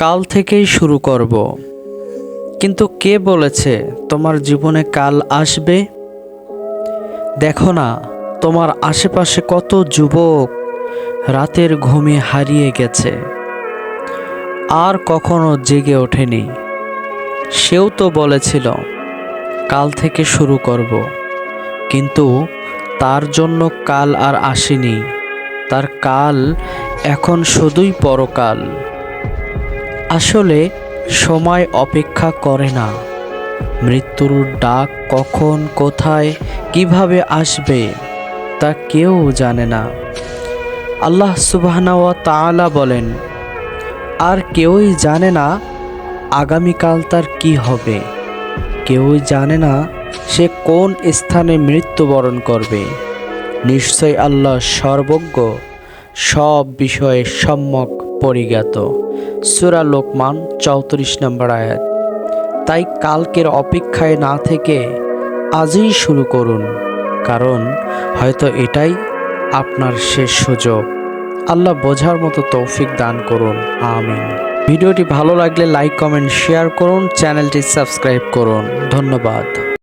কাল থেকেই শুরু করব। কিন্তু কে বলেছে তোমার জীবনে কাল আসবে? দেখো না, তোমার আশেপাশে কত যুবক রাতের ঘুমে হারিয়ে গেছে, আর কখনো জেগে ওঠেনি। সেও তো বলেছিল কাল থেকে শুরু করব, কিন্তু তার জন্য কাল আর আসেনি। তার কাল এখন শুধুই পরকাল। আসলে সময় অপেক্ষা করে না। মৃত্যুর ডাক কখন, কোথায়, কিভাবে আসবে তা কেউ জানে না। আল্লাহ সুবহানাহু ওয়া তাআলা বলেন, আর কেউই জানে না আগামীকাল তার কি হবে। কেউই জানে না সে কোন স্থানে মৃত্যুবরণ করবে। নিশ্চয় আল্লাহ সর্বজ্ঞ, সব বিষয়ে সম্যক পরিজ্ঞাত। সূরা লোকমান 34 নম্বর আয়াত। তাই কালকের অপেক্ষায় না থেকে আজই শুরু করুন, কারণ হয়তো এটাই আপনার শেষ সুযোগ। আল্লাহ বোঝার মতো তৌফিক দান করুন, আমিন। ভিডিওটি ভালো লাগলে লাইক, কমেন্ট, শেয়ার করুন, চ্যানেলটি সাবস্ক্রাইব করুন। ধন্যবাদ।